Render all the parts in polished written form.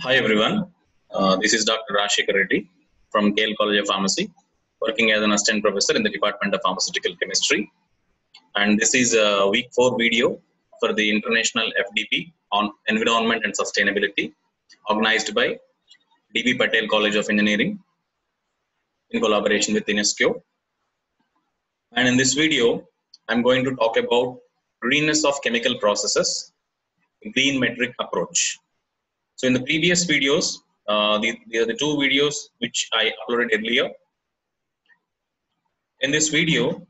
Hi everyone, this is Dr. Rashekar Reddy from KL College of Pharmacy, working as an assistant professor in the Department of Pharmaceutical Chemistry. And this is a week 4 video for the International FDP on Environment and Sustainability, organized by D.B. Patel College of Engineering in collaboration with UNESCO. And in this video, I'm going to talk about greenness of chemical processes, green metric approach. So in the previous videos, the two videos which I uploaded earlier. In this video,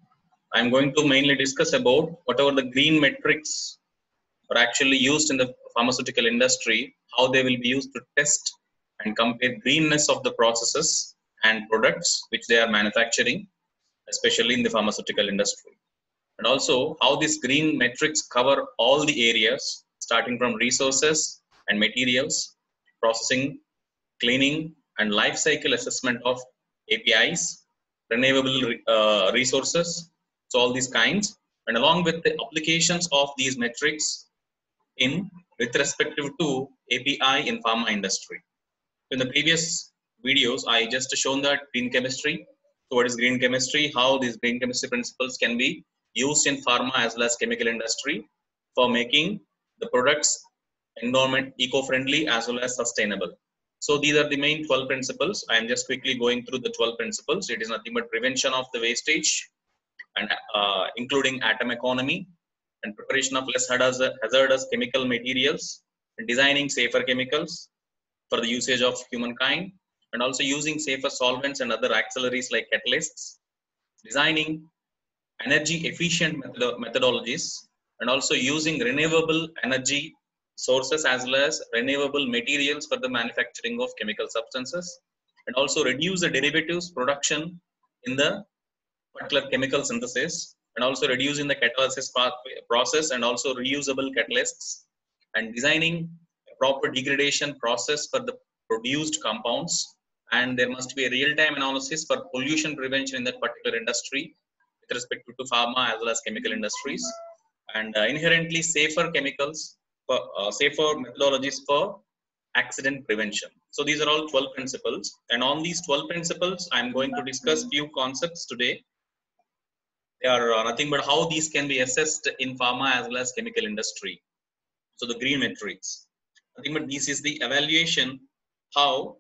I'm going to mainly discuss about whatever the green metrics are actually used in the pharmaceutical industry, how they will be used to test and compare greenness of the processes and products which they are manufacturing, especially in the pharmaceutical industry. And also how these green metrics cover all the areas, starting from resources and materials, processing, cleaning, and life cycle assessment of APIs, renewable resources, so all these kinds, and along with the applications of these metrics in with respect to API in pharma industry. In the previous videos, I just shown that green chemistry. So what is green chemistry? How these green chemistry principles can be used in pharma as well as chemical industry for making the products environment eco-friendly as well as sustainable. So these are the main 12 principles. I am just quickly going through the 12 principles. It is nothing but prevention of the wastage and including atom economy and preparation of less hazardous chemical materials, and designing safer chemicals for the usage of humankind, and also using safer solvents and other auxiliaries like catalysts, designing energy efficient methodologies, and also using renewable energy sources as well as renewable materials for the manufacturing of chemical substances, and also reduce the derivatives production in the particular chemical synthesis, and also reducing the catalysis process and also reusable catalysts, and designing a proper degradation process for the produced compounds. And there must be a real-time analysis for pollution prevention in that particular industry with respect to pharma as well as chemical industries, and inherently safer chemicals, for safer methodologies for accident prevention. So these are all 12 principles, and on these 12 principles, I'm going to discuss few concepts today. They are nothing but how these can be assessed in pharma as well as chemical industry. So the green metrics, nothing but this is the evaluation how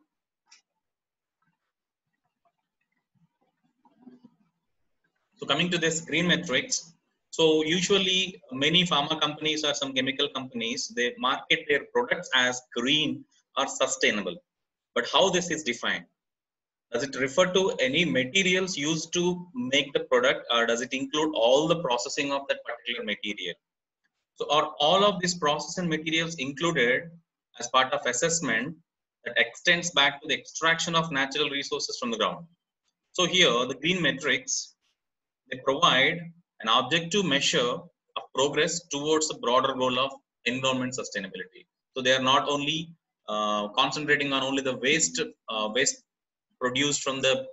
so coming to this green metrics. So usually many pharma companies or some chemical companies, they market their products as green or sustainable. But how this is defined? Does it refer to any materials used to make the product, or does it include all the processing of that particular material? So are all of these process and materials included as part of assessment that extends back to the extraction of natural resources from the ground? So here the green metrics, they provide an objective measure of progress towards a broader goal of environment sustainability. So they are not only concentrating on only the waste produced from the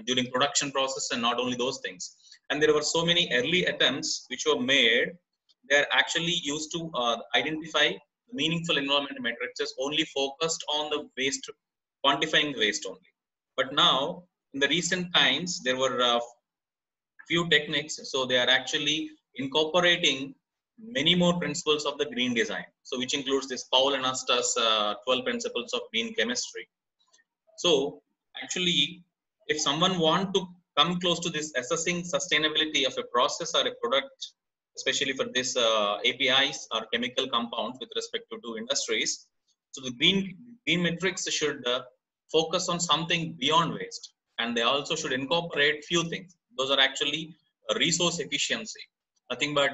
during production process, and not only those things. And there were so many early attempts which were made. They are actually used to identify meaningful environment metrics only focused on the waste, quantifying the waste only. But now in the recent times, there were few techniques, so they are actually incorporating many more principles of the green design, so which includes this Paul and Asta's 12 principles of green chemistry. So actually, if someone want to come close to this assessing sustainability of a process or a product, especially for this APIs or chemical compounds with respect to industries, so the green metrics should focus on something beyond waste, and they also should incorporate few things. Those are actually resource efficiency, nothing but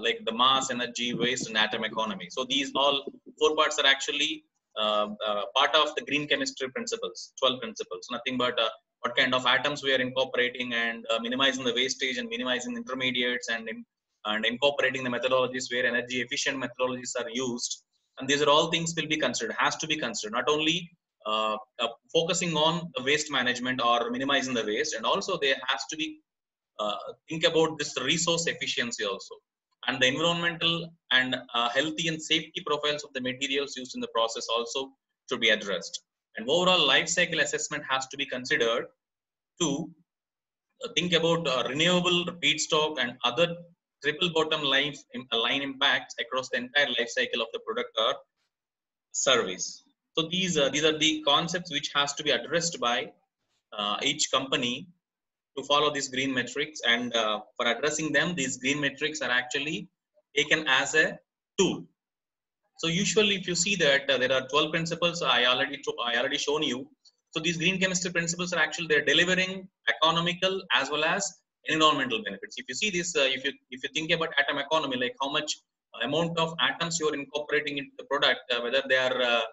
like the mass, energy, waste, and atom economy. So these all four parts are actually part of the green chemistry principles, 12 principles, nothing but what kind of atoms we are incorporating, and minimizing the wastage and minimizing the intermediates, and incorporating the methodologies where energy efficient methodologies are used. And these are all things will be considered, has to be considered, not only focusing on the waste management or minimizing the waste, and also there has to be think about this resource efficiency also, and the environmental and healthy and safety profiles of the materials used in the process also should be addressed. And overall life cycle assessment has to be considered to think about renewable feedstock and other triple bottom line impacts across the entire life cycle of the product or service. So these are the concepts which has to be addressed by each company to follow these green metrics, and for addressing them, these green metrics are actually taken as a tool. So usually, if you see that there are 12 principles, I already shown you. So these green chemistry principles are actually they're delivering economical as well as environmental benefits. If you see this, if you think about atom economy, like how much amount of atoms you are incorporating into the product, whether they are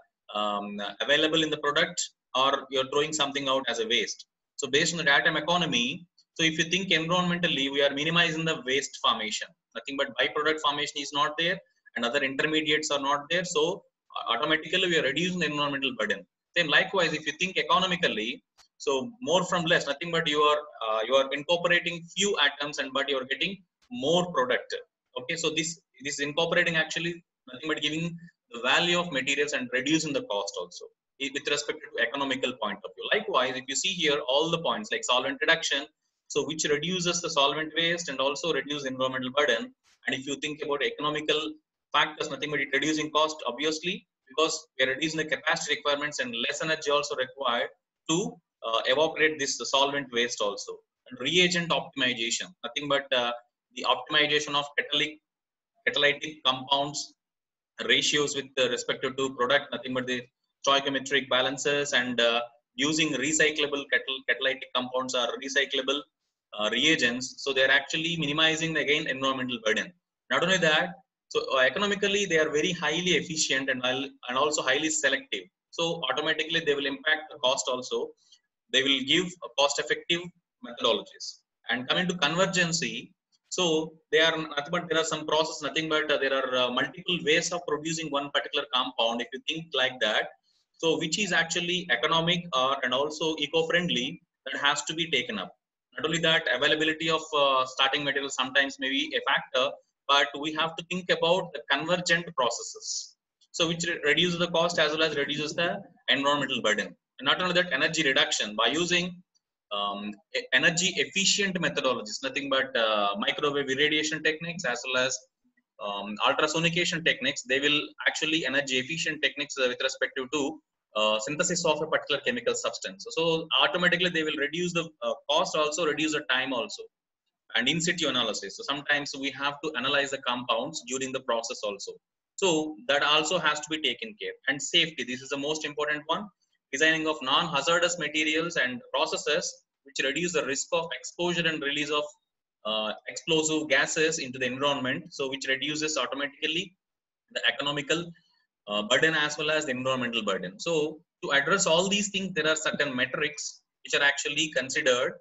available in the product or you're throwing something out as a waste. So based on the atom economy, so if you think environmentally, we are minimizing the waste formation. Nothing but byproduct formation is not there, and other intermediates are not there. So automatically we are reducing the environmental burden. Then likewise, if you think economically, so more from less, nothing but you are incorporating few atoms and but you are getting more product. Okay, so this is incorporating actually nothing but giving the value of materials and reducing the cost also with respect to economical point of view. Likewise, if you see here all the points like solvent reduction, so which reduces the solvent waste and also reduce environmental burden. And if you think about economical factors, nothing but it reducing cost, obviously, because we are reducing the capacity requirements and less energy also required to evaporate this solvent waste also. And reagent optimization, nothing but the optimization of catalytic compounds ratios with respect to product, nothing but the stoichiometric balances, and using recyclable catalytic compounds or recyclable reagents. So they're actually minimizing again environmental burden. Not only that, so economically they are very highly efficient and also highly selective. So automatically they will impact the cost also. They will give cost effective methodologies. And coming to convergency, so they are nothing but there are some process, nothing but there are multiple ways of producing one particular compound. If you think like that, so which is actually economic and also eco-friendly, that has to be taken up. Not only that, availability of starting material sometimes may be a factor, but we have to think about the convergent processes. So which reduces the cost as well as reduces the environmental burden. And not only that, energy reduction by using energy efficient methodologies, nothing but microwave irradiation techniques as well as ultrasonication techniques. They will actually energy efficient techniques with respect to synthesis of a particular chemical substance. So automatically they will reduce the cost, also reduce the time also. And in situ analysis, so sometimes we have to analyze the compounds during the process also. So that also has to be taken care. And safety, this is the most important one. Designing of non-hazardous materials and processes which reduce the risk of exposure and release of explosive gases into the environment, so which reduces automatically the economical burden as well as the environmental burden. So to address all these things, there are certain metrics which are actually considered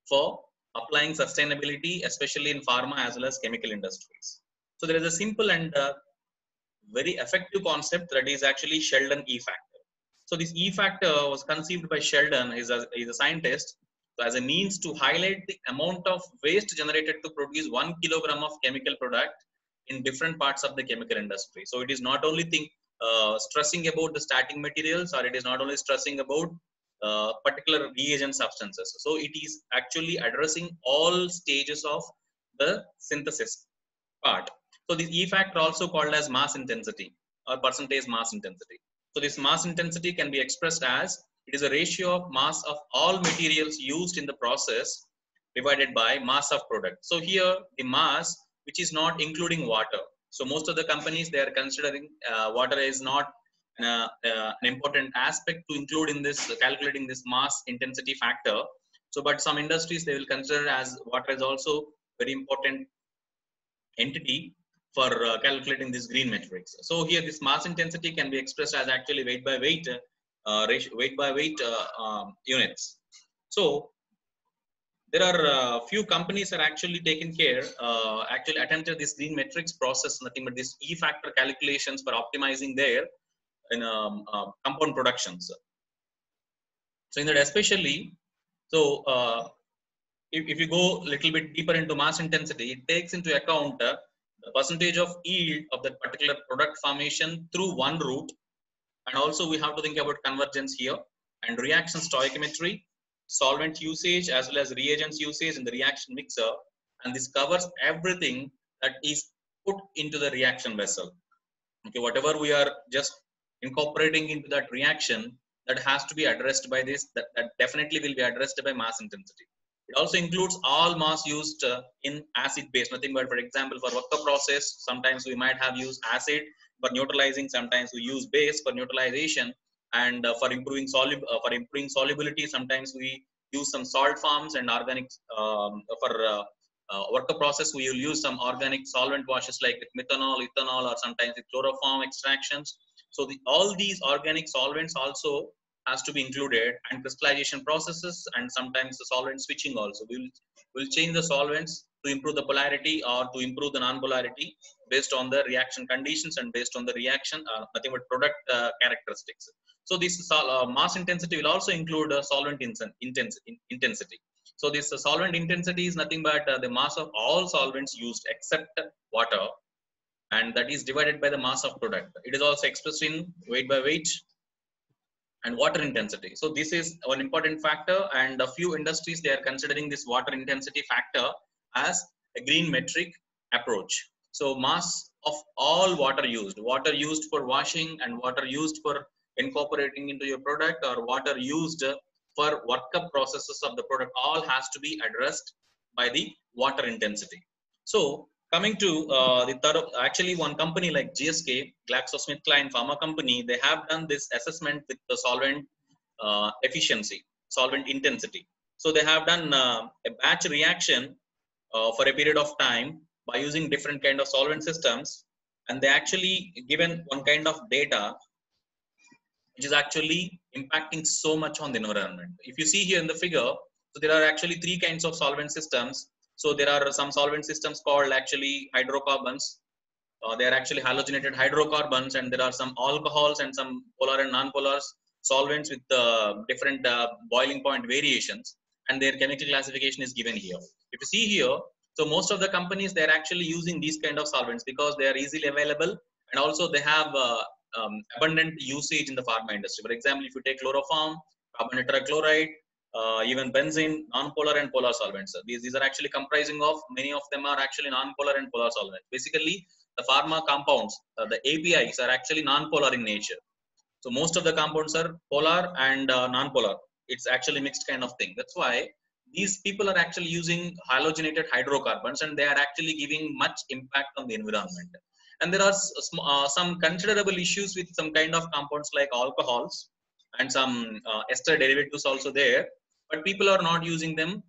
for applying sustainability, especially in pharma as well as chemical industries. So there is a simple and very effective concept that is actually Sheldon E factor. So this E factor was conceived by Sheldon. He's a scientist. So as a means to highlight the amount of waste generated to produce 1 kilogram of chemical product in different parts of the chemical industry. So it is not only stressing about the starting materials, or it is not only stressing about particular reagent substances. So it is actually addressing all stages of the synthesis part. So this E factor also called as mass intensity or percentage mass intensity. So this mass intensity can be expressed as it is a ratio of mass of all materials used in the process divided by mass of product. So here the mass, which is not including water. So most of the companies, they are considering water is not an important aspect to include in this calculating this mass intensity factor. So but some industries, they will consider as water is also very important entity for calculating these green metrics. So here this mass intensity can be expressed as actually weight by weight units. So there are few companies are actually taking care, actually attempted this green metrics process, nothing but this E factor calculations for optimizing their in compound productions. So in that especially, so if you go a little bit deeper into mass intensity, it takes into account the percentage of yield of that particular product formation through one route, And also we have to think about convergence here and reaction stoichiometry, solvent usage as well as reagents usage in the reaction mixer. And this covers everything that is put into the reaction vessel. Okay, whatever we are just incorporating into that reaction, that has to be addressed by this, that definitely will be addressed by mass intensity. It also includes all mass used in acid base, nothing but, for example, for worker process, sometimes we might have used acid for neutralizing, sometimes we use base for neutralization, and for improving solubility, sometimes we use some salt forms and organic for worker process, we will use some organic solvent washes like with methanol, ethanol, or sometimes with chloroform extractions. So all these organic solvents also has to be included, and crystallization processes, and sometimes the solvent switching also. We'll change the solvents to improve the polarity or to improve the non-polarity based on the reaction conditions and based on the reaction, nothing but product characteristics. So this mass intensity will also include solvent intensity. So this solvent intensity is nothing but the mass of all solvents used except water, and that is divided by the mass of product. It is also expressed in weight by weight and water intensity. So this is one important factor, and a few industries, they are considering this water intensity factor as a green metric approach. So mass of all water used for washing and water used for incorporating into your product, or water used for workup processes of the product, all has to be addressed by the water intensity. So coming to the third, actually one company like GSK, GlaxoSmithKline Pharma Company, they have done this assessment with the solvent efficiency, solvent intensity. So they have done a batch reaction for a period of time by using different kind of solvent systems, and they actually given one kind of data which is actually impacting so much on the environment. If you see here in the figure, so there are actually three kinds of solvent systems. So there are some solvent systems called actually hydrocarbons. They are actually halogenated hydrocarbons, and there are some alcohols and some polar and non-polar solvents with different boiling point variations, and their chemical classification is given here. If you see here, so most of the companies, they are actually using these kind of solvents because they are easily available, and also they have abundant usage in the pharma industry. For example, if you take chloroform, carbon tetrachloride, even benzene, non-polar and polar solvents. These are actually comprising of, many of them are actually non-polar and polar solvents. Basically, the pharma compounds, the APIs are actually non-polar in nature. So most of the compounds are polar and non-polar. It's actually mixed kind of thing. That's why these people are actually using halogenated hydrocarbons, and they are actually giving much impact on the environment. And there are some considerable issues with some kind of compounds like alcohols and some ester derivatives also there, but people are not using them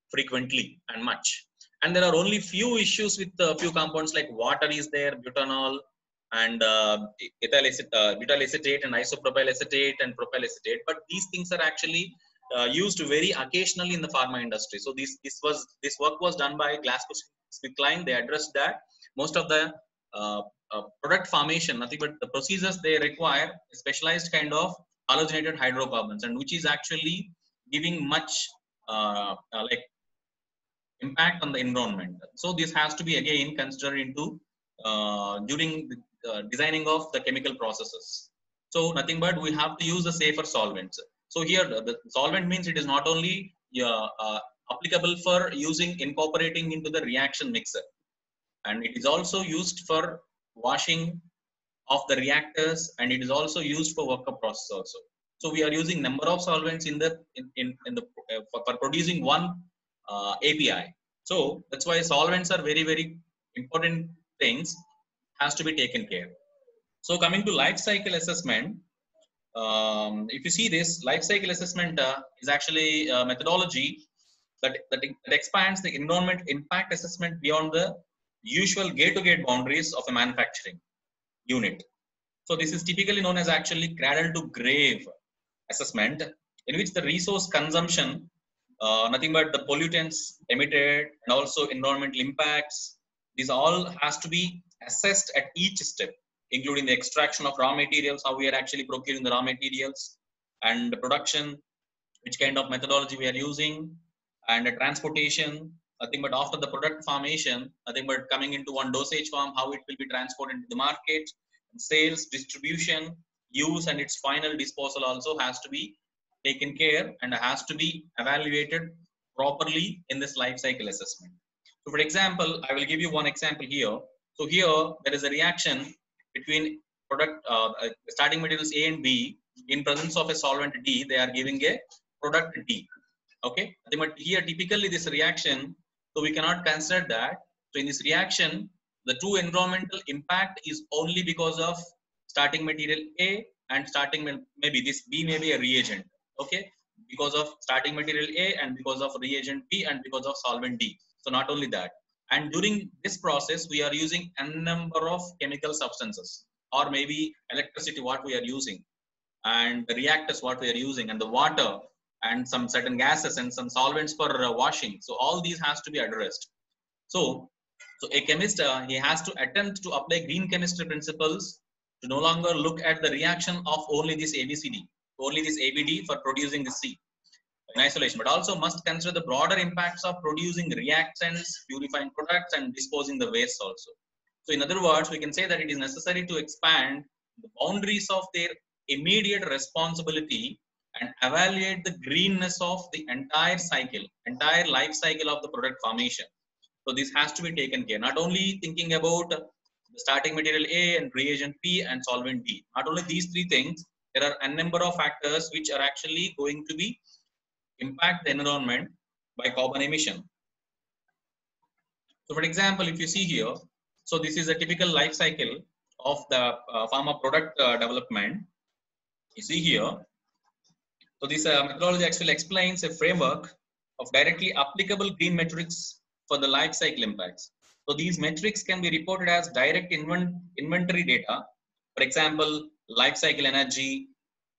frequently and much. And there are only few issues with a few compounds like water is there, butanol, and butyl acetate and isopropyl acetate and propyl acetate. But these things are actually used very occasionally in the pharma industry. So this work was done by GlaxoSmithKline. They addressed that most of the product formation, nothing but the procedures, they require a specialized kind of halogenated hydrocarbons, and which is actually giving much like impact on the environment. So this has to be again considered into during the designing of the chemical processes. So nothing but we have to use the safer solvents. So here the solvent means it is not only applicable for using incorporating into the reaction mixer, and it is also used for washing of the reactors, and it is also used for workup process also. So we are using number of solvents in the for producing one API. So that's why solvents are very important things, has to be taken care. So coming to life cycle assessment, if you see this life cycle assessment is actually a methodology that expands the environment impact assessment beyond the usual gate-to-gate boundaries of a manufacturing unit. So this is typically known as actually cradle to grave assessment, in which the resource consumption, nothing but the pollutants emitted and also environmental impacts, these all has to be assessed at each step, including the extraction of raw materials, how we are actually procuring the raw materials, and the production, which kind of methodology we are using, and the transportation, nothing but after the product formation, nothing but coming into one dosage form, how it will be transported into the market, sales, distribution, use and its final disposal also has to be taken care and has to be evaluated properly in this life cycle assessment. So for example, I will give you one example here. So here there is a reaction between product starting materials A and B. In presence of a solvent D, they are giving a product D. Okay, but here typically this reaction, so we cannot consider that. So in this reaction, the true environmental impact is only because of starting material A and starting maybe this B may be a reagent. Okay, because of starting material A and because of reagent B and because of solvent D. So not only that, and during this process we are using a number of chemical substances or maybe electricity what we are using, and the reactors what we are using, and the water and some certain gases and some solvents for washing. So all these has to be addressed. So a chemist he has to attempt to apply green chemistry principles to no longer look at the reaction of only this ABCD, only this ABD for producing the C in isolation, but also must consider the broader impacts of producing reactants, purifying products, and disposing the waste also. So in other words, we can say that it is necessary to expand the boundaries of their immediate responsibility and evaluate the greenness of the entire cycle, entire life cycle of the product formation. So this has to be taken care. Not only thinking about the starting material A and reagent P and solvent D. Not only these three things, there are a number of factors which are actually going to be impact the environment by carbon emission. So for example, if you see here, so this is a typical life cycle of the pharma product development. You see here, so this methodology actually explains a framework of directly applicable green metrics for the life cycle impacts. So these metrics can be reported as direct inventory data. For example, life cycle energy,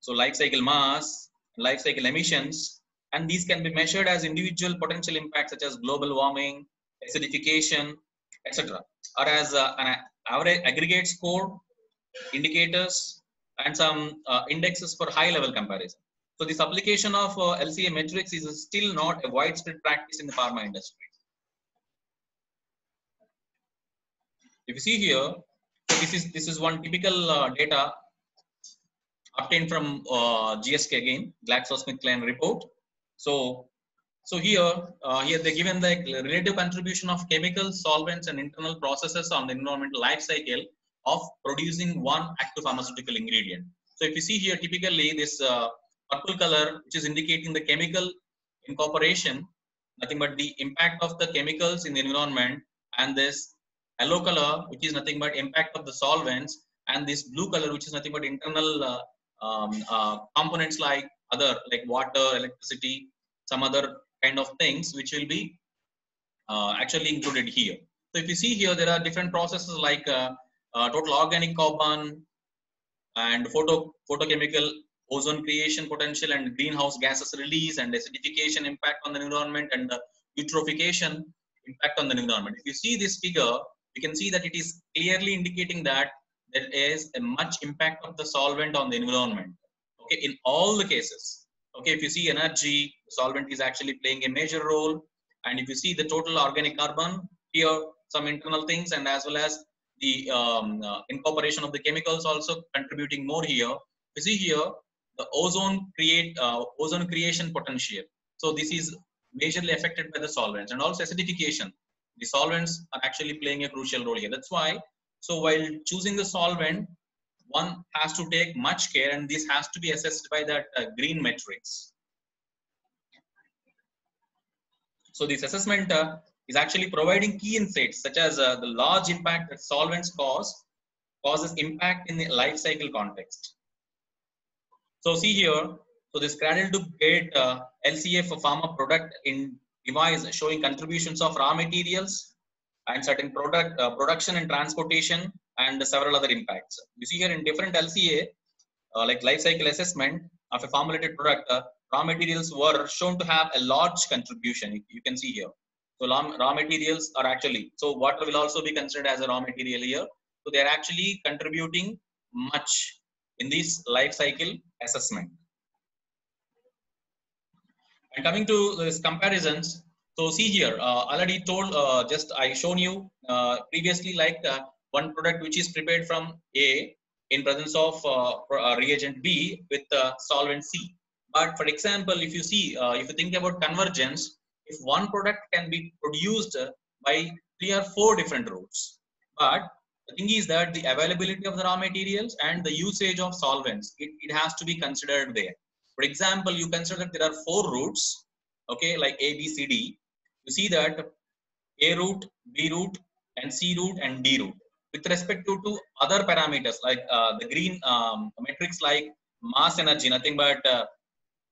so life cycle mass, life cycle emissions, and these can be measured as individual potential impacts such as global warming, acidification, etc., or as an average aggregate score, indicators, and some indexes for high level comparison. So this application of LCA metrics is still not a widespread practice in the pharma industry. If you see here, so this is one typical data obtained from GSK again, GlaxoSmithKline report. So here they given the relative contribution of chemicals, solvents, and internal processes on the environmental life cycle of producing one active pharmaceutical ingredient. So if you see here, typically this purple color, which is indicating the chemical incorporation, nothing but the impact of the chemicals in the environment, and this yellow color, which is nothing but impact of the solvents, and this blue color, which is nothing but internal components like water, electricity, some other kind of things which will be actually included here. So if you see here, there are different processes like total organic carbon and photochemical ozone creation potential and greenhouse gases release and acidification impact on the environment and eutrophication impact on the environment. If you see this figure, you can see that it is clearly indicating that there is a much impact of the solvent on the environment. Okay, in all the cases. Okay, if you see energy, solvent is actually playing a major role. And if you see the total organic carbon, here some internal things, and as well as the incorporation of the chemicals also contributing more here. You see here the ozone creation potential. So this is majorly affected by the solvents, and also acidification. The solvents are actually playing a crucial role here. That's why, so while choosing the solvent, one has to take much care, and this has to be assessed by that green metrics. So this assessment is actually providing key insights such as the large impact that solvents causes impact in the life cycle context. So see here, so this cradle to gate LCA for pharma product in device showing contributions of raw materials and certain production and transportation and several other impacts. You see here in different LCA, like life cycle assessment of a formulated product, raw materials were shown to have a large contribution. You can see here. So raw materials are actually, so water will also be considered as a raw material here. So they are actually contributing much in this life cycle assessment. And coming to these comparisons, so see here, already told, just I shown you previously like one product which is prepared from A, in presence of reagent B with solvent C. But for example, if you see, if you think about convergence, if one product can be produced by 3 or 4 different routes, but the thing is that the availability of the raw materials and the usage of solvents, it has to be considered there. For example, you consider that there are 4 routes, okay, like A, B, C, D. You see that A route, B route, and C route and D route. With respect to other parameters like the green metrics like mass energy, nothing but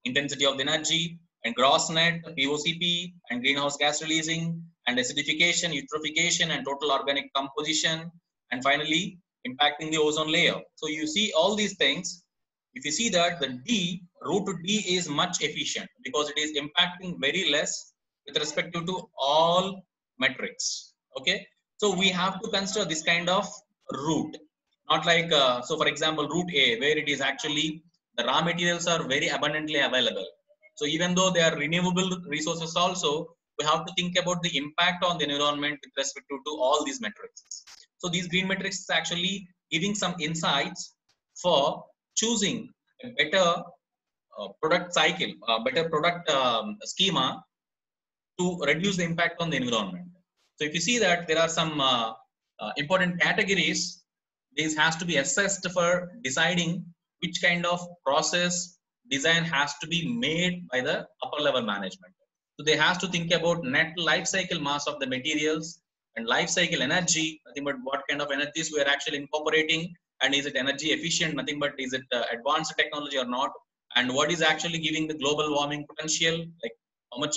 intensity of the energy, and gross net, POCP, and greenhouse gas releasing, and acidification, eutrophication, and total organic composition, and finally impacting the ozone layer. So you see all these things. If you see that the D, route to D is much efficient because it is impacting very less with respect to all metrics. Okay, so we have to consider this kind of route, not like so. For example, route A, where it is actually the raw materials are very abundantly available. So even though they are renewable resources also, we have to think about the impact on the environment with respect to all these metrics. So these green metrics is actually giving some insights for choosing a better product cycle, better product schema to reduce the impact on the environment. So if you see that there are some important categories, this has to be assessed for deciding which kind of process design has to be made by the upper level management. So they has to think about net life cycle mass of the materials and life cycle energy, nothing but what kind of energies we are actually incorporating, and is it energy efficient, nothing but is it advanced technology or not, and what is actually giving the global warming potential, like how much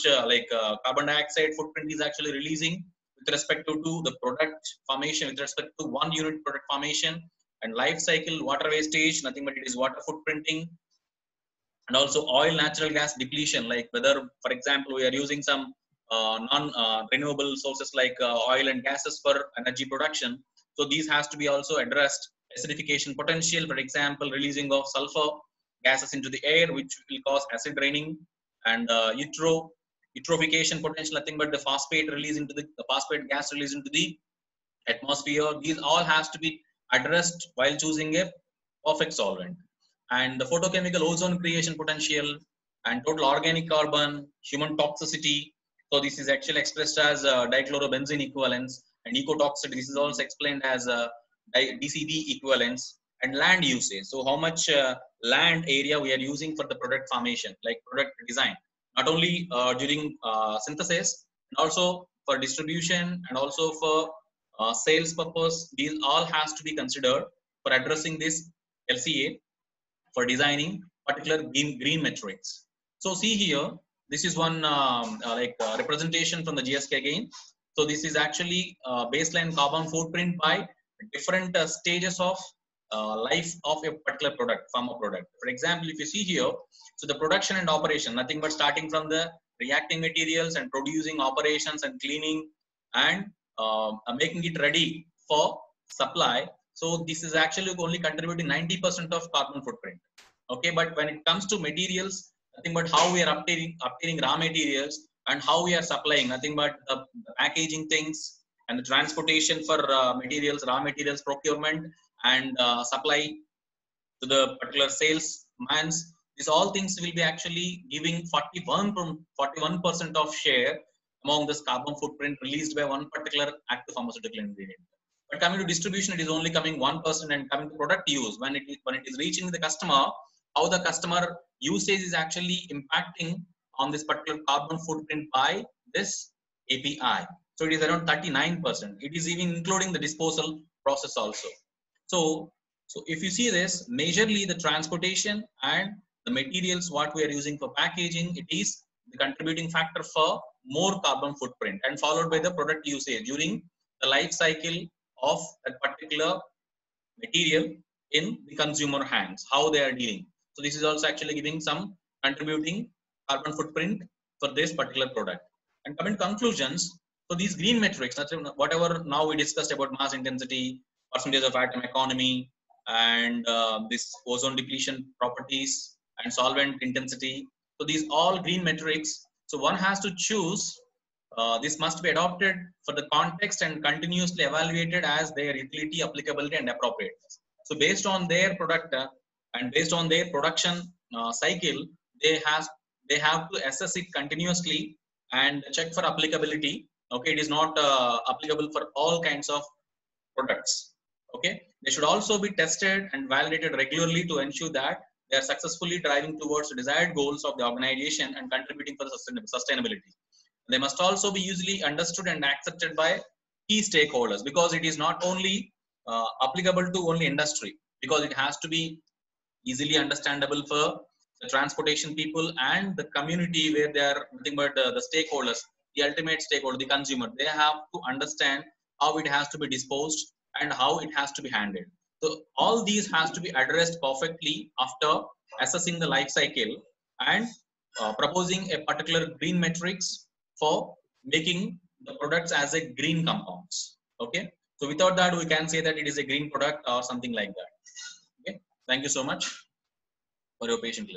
carbon dioxide footprint is actually releasing with respect to the product formation, with respect to one unit product formation, and life cycle water wastage, nothing but it is water footprinting, and also oil natural gas depletion, like whether for example we are using some non renewable sources like oil and gases for energy production. So these has to be also addressed. Acidification potential, for example releasing of sulfur gases into the air which will cause acid raining, and eutrophication potential, nothing but the phosphate release into the phosphate gas release into the atmosphere. These all has to be addressed while choosing a perfect solvent. And the photochemical ozone creation potential and total organic carbon, human toxicity. So this is actually expressed as dichlorobenzene equivalence, and ecotoxicity. This is also explained as DCB equivalence, and land usage. So how much land area we are using for the product formation, like product design, not only during synthesis, and also for distribution, and also for sales purpose. These all has to be considered for addressing this LCA for designing particular green metrics. So see here, this is one representation from the GSK again. So this is actually baseline carbon footprint by different stages of life of a particular product, pharma product. For example, if you see here, so the production and operation, nothing but starting from the reacting materials and producing operations and cleaning and making it ready for supply. So this is actually only contributing 90% of carbon footprint. Okay, but when it comes to materials, nothing but how we are obtaining raw materials and how we are supplying, nothing but the packaging things and the transportation for materials, raw materials procurement and supply to the particular salesman's. These all things will be actually giving 41% of share among this carbon footprint released by one particular active pharmaceutical ingredient. But coming to distribution, it is only coming 1%, and coming to product use, when it is reaching the customer, how the customer usage is actually impacting on this particular carbon footprint by this API. So it is around 39%. It is even including the disposal process also. So if you see this, majorly the transportation and the materials what we are using for packaging, it is the contributing factor for more carbon footprint, and followed by the product usage during the life cycle of a particular material in the consumer hands, how they are dealing. So this is also actually giving some contributing carbon footprint for this particular product. And coming to conclusions, so these green metrics, whatever now we discussed about mass intensity, percentage of atom economy, and this ozone depletion properties and solvent intensity. So these all green metrics. So one has to choose. This must be adopted for the context and continuously evaluated as their utility, applicability, and appropriateness. So based on their product and based on their production cycle, they have to assess it continuously and check for applicability. Okay, it is not applicable for all kinds of products. Okay, they should also be tested and validated regularly to ensure that they are successfully driving towards the desired goals of the organization and contributing for the sustainability. They must also be easily understood and accepted by key stakeholders, because it is not only applicable to only industry, because it has to be easily understandable for the transportation people and the community where they are nothing but the stakeholders, the ultimate stakeholder, the consumer. They have to understand how it has to be disposed and how it has to be handled. So all these has to be addressed perfectly after assessing the life cycle and proposing a particular green metrics for making the products as a green compounds. Okay, so without that we can say that it is a green product or something like that. Okay, thank you so much for your patient listening.